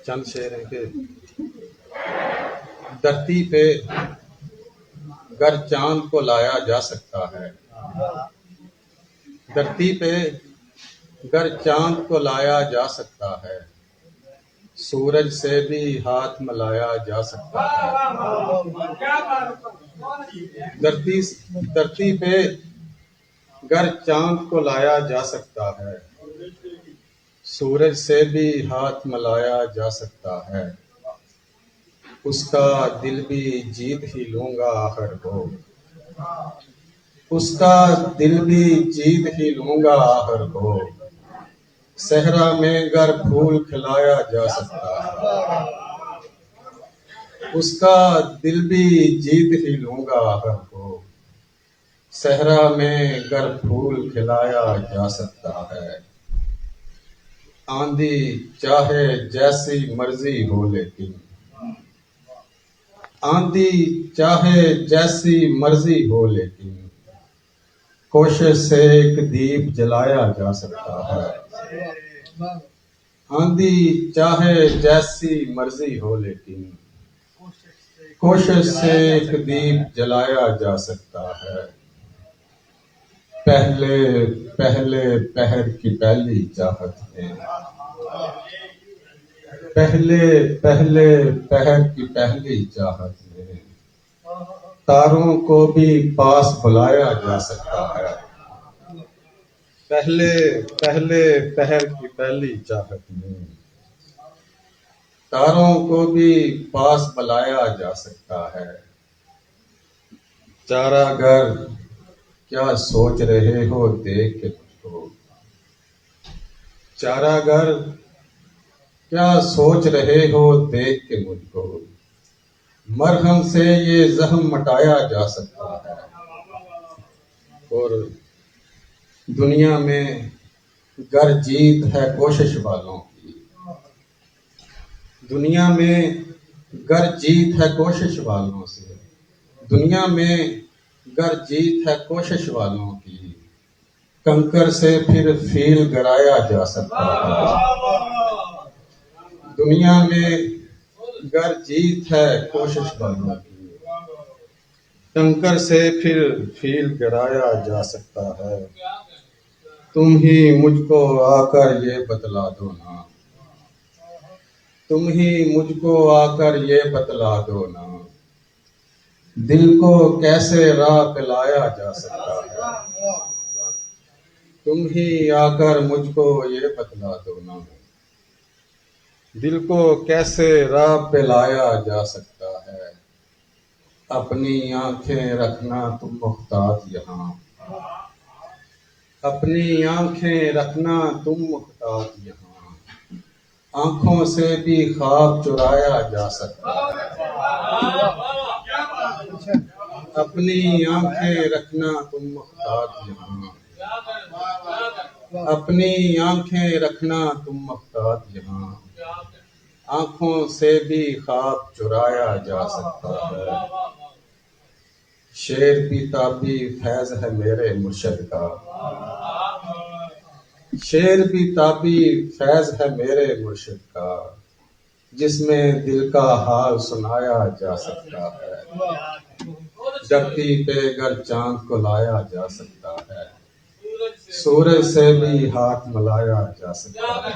चंद शेर हैं कि धरती पे गर चांद को लाया जा सकता है, धरती पे गर चांद को लाया जा सकता है, सूरज से भी हाथ मिलाया जा सकता है। धरती पे गर चांद को लाया जा सकता है, सूरज से भी हाथ मिलाया जा सकता है, उसका दिल भी जीत ही लूंगा आखिर को, उसका दिल भी जीत ही लूंगा आखिर को, सहरा में गर फूल खिलाया जा सकता है, उसका दिल भी जीत ही लूंगा आखिर को, सहरा में गर फूल खिलाया जा सकता है। आंधी चाहे जैसी मर्जी हो लेकिन, आंधी चाहे जैसी मर्जी हो लेकिन, कोशिश से एक दीप जलाया जा सकता है। आंधी चाहे जैसी मर्जी हो लेकिन, कोशिश से एक दीप जलाया जा सकता है। पहले पहले पहर की पहली चाहत में, पहले पहले पहर की पहली चाहत में, तारों को भी पास बुलाया जा सकता है। पहले पहले पहर की पहली चाहत में, तारों को भी पास बुलाया जा सकता है। चारागर क्या सोच रहे हो देख के मुझको, चारागर क्या सोच रहे हो देख के मुझको, मरहम से ये जख्म मटाया जा सकता है। और दुनिया में गर जीत है कोशिश वालों की, दुनिया में गर जीत है कोशिश वालों से, दुनिया में गर जीत है कोशिश वालों की, कंकर से फिर फील गिराया जा सकता है। दुनिया में गर जीत है कोशिश वालों की, कंकर से फिर फील गिराया जा सकता है। तुम ही मुझको आकर ये बतला दो ना, तुम ही मुझको आकर ये बतला दो ना, दिल को कैसे राह पे लाया जा सकता है। तुम ही आकर मुझको ये बतला दो ना, दिल को कैसे राह पे लाया जा सकता है। अपनी आंखें रखना तुम मुख्तार यहाँ, अपनी आंखें रखना तुम मुख्तार यहाँ, आंखों से भी ख्वाब चुराया जा सकता है। अपनी आंखें रखना तुम मुख्तार यहाँ, अपनी आंखें रखना तुम मुख्तार यहाँ, आंखों से भी ख्वाब चुराया जा सकता है। शेर पीता भी फैज है मेरे मुर्शिद का, शेर भी ताबी फैज है मेरे मुर्शिद का, जिसमें दिल का हाल सुनाया जा सकता है। धरती पे गर चांद को लाया जा सकता है, सूरज से भी हाथ मिलाया जा सकता है।